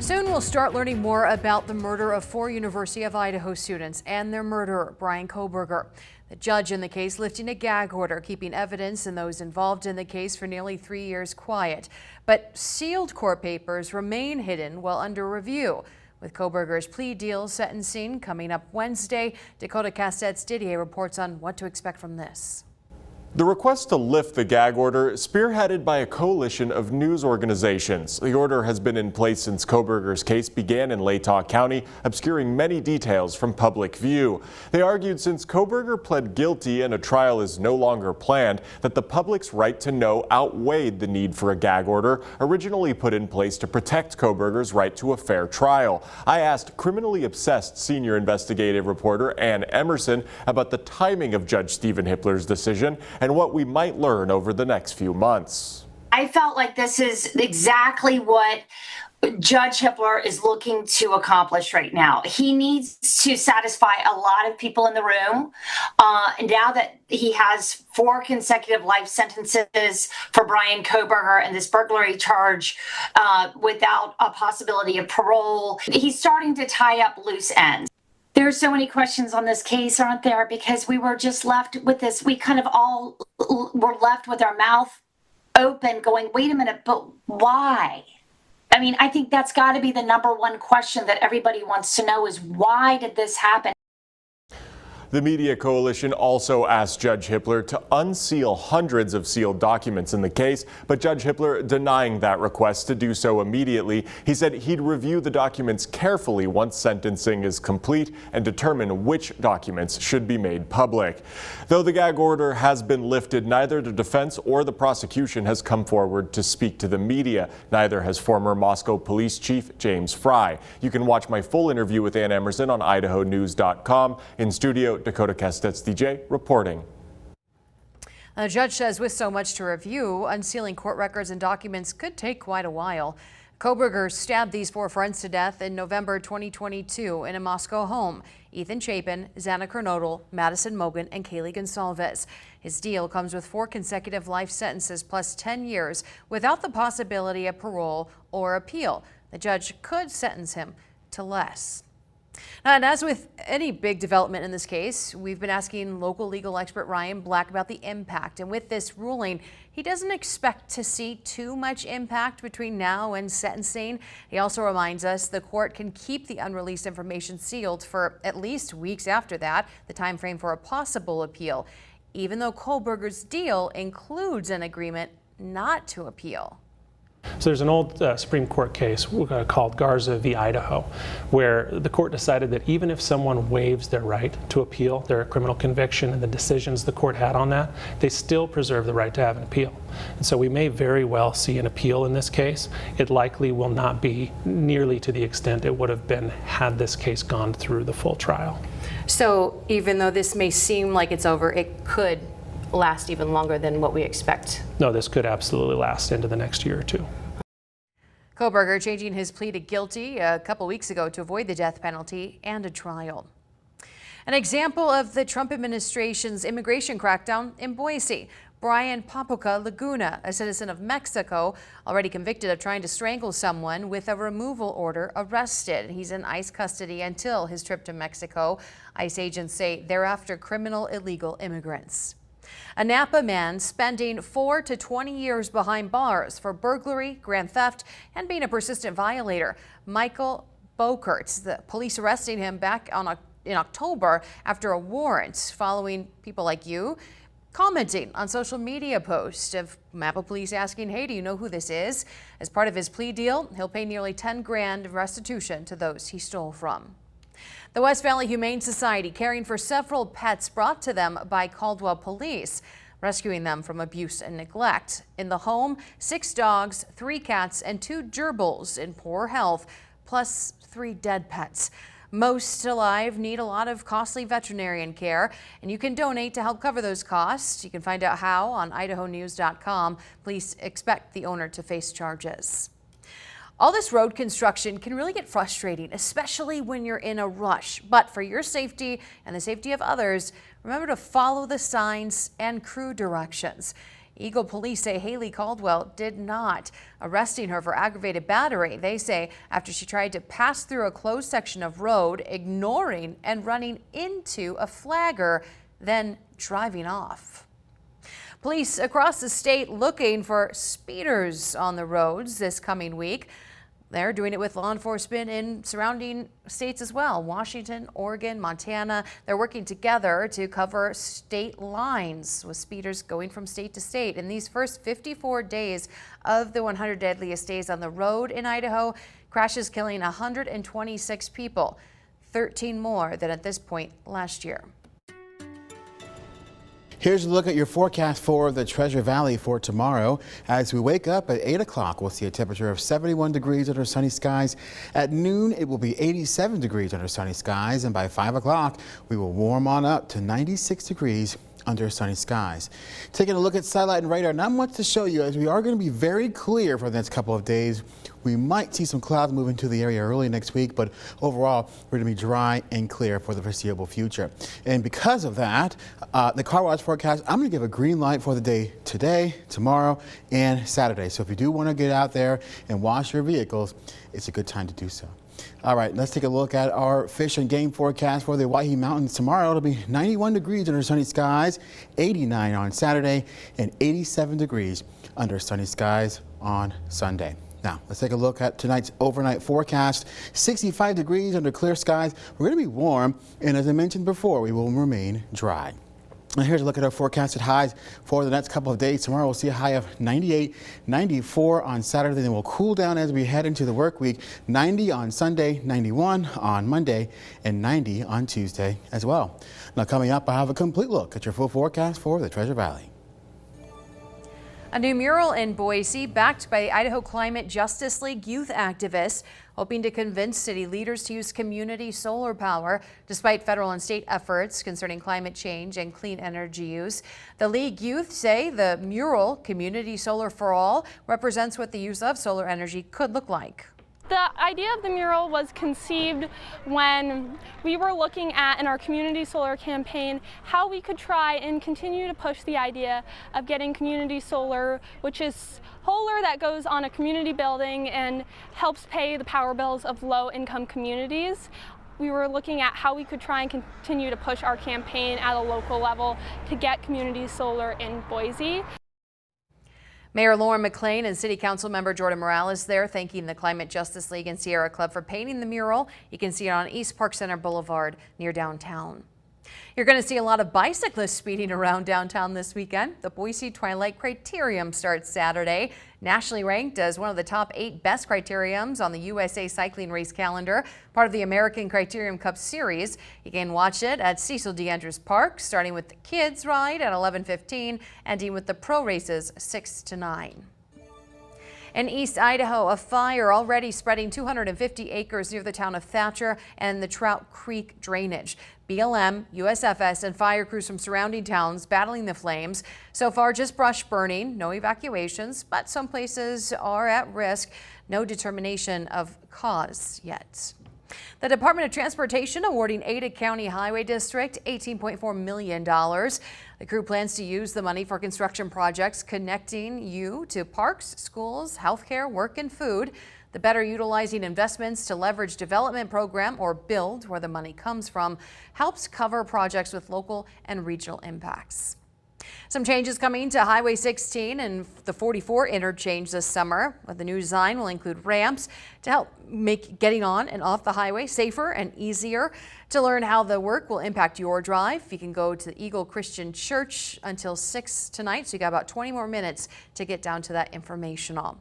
Soon we'll start learning more about the murder of 4 University of Idaho students and their murderer, Bryan Kohberger. The judge in the case lifting a gag order, keeping evidence and those involved in the case for nearly 3 years quiet. But sealed court papers remain hidden while under review. With Kohberger's plea deal sentencing coming up Wednesday, Dakota Castette's Didier reports on what to expect from this. The request to lift the gag order spearheaded by a coalition of news organizations. The order has been in place since Kohberger's case began in Latah County, obscuring many details from public view. They argued since Kohberger pled guilty and a trial is no longer planned, that the public's right to know outweighed the need for a gag order, originally put in place to protect Kohberger's right to a fair trial. I asked criminally obsessed senior investigative reporter Ann Emerson about the timing of Judge Stephen Hippler's decision and what we might learn over the next few months. I felt like this is exactly what Judge Hippler is looking to accomplish right now. He needs to satisfy a lot of people in the room. And now that he has 4 consecutive life sentences for Bryan Kohberger and this burglary charge without a possibility of parole, he's starting to tie up loose ends. There's so many questions on this case, aren't there? Because we were just left with this, we kind of all were left with our mouth open going, wait a minute, but why? I mean, I think that's got to be the number one question that everybody wants to know is why did this happen? The Media Coalition also asked Judge Hippler to unseal hundreds of sealed documents in the case, but Judge Hippler denying that request to do so immediately. He said he'd review the documents carefully once sentencing is complete and determine which documents should be made public. Though the gag order has been lifted, neither the defense or the prosecution has come forward to speak to the media. Neither has former Moscow Police Chief James Fry. You can watch my full interview with Ann Emerson on idahonews.com. In studio, Dakota Castette's DJ reporting. The judge says with so much to review, unsealing court records and documents could take quite a while. Kohberger stabbed these 4 friends to death in November 2022 in a Moscow home. Ethan Chapin, Xana Kernodle, Madison Mogan, and Kaylee Gonsalves. His deal comes with 4 consecutive life sentences plus 10 years without the possibility of parole or appeal. The judge could sentence him to less. And as with any big development in this case, we've been asking local legal expert Ryan Black about the impact. And with this ruling, he doesn't expect to see too much impact between now and sentencing. He also reminds us the court can keep the unreleased information sealed for at least weeks after that, the time frame for a possible appeal, even though Kohberger's deal includes an agreement not to appeal. So there's an old Supreme Court case called Garza v. Idaho, where the court decided that even if someone waives their right to appeal their criminal conviction and the decisions the court had on that, they still preserve the right to have an appeal. And so we may very well see an appeal in this case. It likely will not be nearly to the extent it would have been had this case gone through the full trial. So even though this may seem like it's over, it could last even longer than what we expect. No, this could absolutely last into the next year or 2. Kohberger changing his plea to guilty a couple weeks ago to avoid the death penalty and a trial. An example of the Trump administration's immigration crackdown in Boise. Brian Popoca-Laguna, a citizen of Mexico, already convicted of trying to strangle someone with a removal order, arrested. He's in ICE custody until his trip to Mexico. ICE agents say they're after criminal illegal immigrants. A Napa man spending 4 to 20 years behind bars for burglary, grand theft, and being a persistent violator. Michael Bokerts, the police arresting him back in October after a warrant following people like you commenting on social media posts of Napa police asking, hey, do you know who this is? As part of his plea deal, he'll pay nearly 10 grand of restitution to those he stole from. The West Valley Humane Society caring for several pets brought to them by Caldwell Police, rescuing them from abuse and neglect. In the home, 6 dogs, 3 cats, and 2 gerbils in poor health, plus 3 dead pets. Most alive need a lot of costly veterinarian care, and you can donate to help cover those costs. You can find out how on idahonews.com. Police expect the owner to face charges. All this road construction can really get frustrating, especially when you're in a rush. But for your safety and the safety of others, remember to follow the signs and crew directions. Eagle police say Haley Caldwell did not, arresting her for aggravated battery. They say after she tried to pass through a closed section of road, ignoring and running into a flagger, then driving off. Police across the state looking for speeders on the roads this coming week. They're doing it with law enforcement in surrounding states as well. Washington, Oregon, Montana. They're working together to cover state lines with speeders going from state to state. In these first 54 days of the 100 deadliest days on the road in Idaho, crashes killing 126 people, 13 more than at this point last year. Here's a look at your forecast for the Treasure Valley for tomorrow. As we wake up at 8 o'clock, we'll see a temperature of 71 degrees under sunny skies. At noon, it will be 87 degrees under sunny skies. And by 5 o'clock, we will warm on up to 96 degrees under sunny skies. Taking a look at satellite and radar, not much to show you as we are going to be very clear for the next couple of days. We might see some clouds move into the area early next week, but overall, we're going to be dry and clear for the foreseeable future. And because of that, the car wash forecast, I'm going to give a green light for the day today, tomorrow, and Saturday. So if you do want to get out there and wash your vehicles, it's a good time to do so. All right, let's take a look at our fish and game forecast for the Owyhee Mountains tomorrow. It'll be 91 degrees under sunny skies, 89 on Saturday, and 87 degrees under sunny skies on Sunday. Now, let's take a look at tonight's overnight forecast. 65 degrees under clear skies. We're going to be warm, and as I mentioned before, we will remain dry. Now here's a look at our forecasted highs for the next couple of days. Tomorrow we'll see a high of 98, 94 on Saturday, then we'll cool down as we head into the work week. 90 on Sunday, 91 on Monday, and 90 on Tuesday as well. Now coming up, I have a complete look at your full forecast for the Treasure Valley. A new mural in Boise, backed by the Idaho Climate Justice League youth activists, hoping to convince city leaders to use community solar power despite federal and state efforts concerning climate change and clean energy use. The league youth say the mural, Community Solar for All, represents what the use of solar energy could look like. The idea of the mural was conceived when we were looking at, in our community solar campaign, how we could try and continue to push the idea of getting community solar, which is solar that goes on a community building and helps pay the power bills of low-income communities. We were looking at how we could try and continue to push our campaign at a local level to get community solar in Boise. Mayor Lauren McLean and City Council member Jordan Morales there thanking the Climate Justice League and Sierra Club for painting the mural. You can see it on East Park Center Boulevard near downtown. You're going to see a lot of bicyclists speeding around downtown this weekend. The Boise Twilight Criterium starts Saturday. Nationally ranked as one of the top 8 best criteriums on the USA Cycling Race calendar, part of the American Criterium Cup Series. You can watch it at Cecil D. Andrews Park, starting with the kids ride at 11:15, ending with the pro races 6 to 9. In East Idaho, a fire already spreading 250 acres near the town of Thatcher and the Trout Creek drainage. BLM, USFS, and fire crews from surrounding towns battling the flames. So far, just brush burning, no evacuations, but some places are at risk. No determination of cause yet. The Department of Transportation awarding Ada County Highway District $18.4 million. The crew plans to use the money for construction projects connecting you to parks, schools, healthcare, work, and food. The Better Utilizing Investments to Leverage Development program, or BUILD, where the money comes from, helps cover projects with local and regional impacts. Some changes coming to Highway 16 and the 44 interchange this summer. The new design will include ramps to help make getting on and off the highway safer and easier. To learn how the work will impact your drive, you can go to the Eagle Christian Church until 6 tonight, so you got about 20 more minutes to get down to that informational.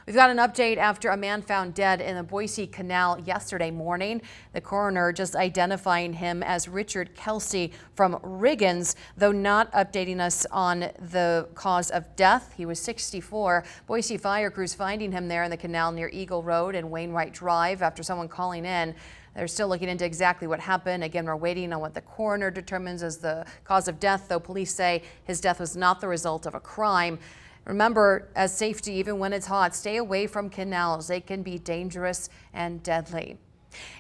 We've got an update after a man found dead in the Boise Canal yesterday morning. The coroner just identifying him as Richard Kelsey from Riggins, though not updating us on the cause of death. He was 64. Boise fire crews finding him there in the canal near Eagle Road and Wainwright Drive after someone calling in. They're still looking into exactly what happened. Again, we're waiting on what the coroner determines as the cause of death, though police say his death was not the result of a crime. Remember, as safety, even when it's hot, stay away from canals. They can be dangerous and deadly.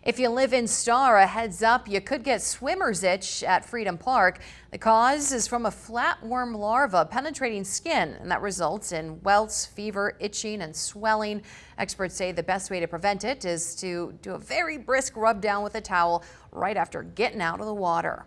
If you live in Star, a heads up, you could get swimmer's itch at Freedom Park. The cause is from a flatworm larva penetrating skin, and that results in welts, fever, itching, and swelling. Experts say the best way to prevent it is to do a very brisk rub down with a towel right after getting out of the water.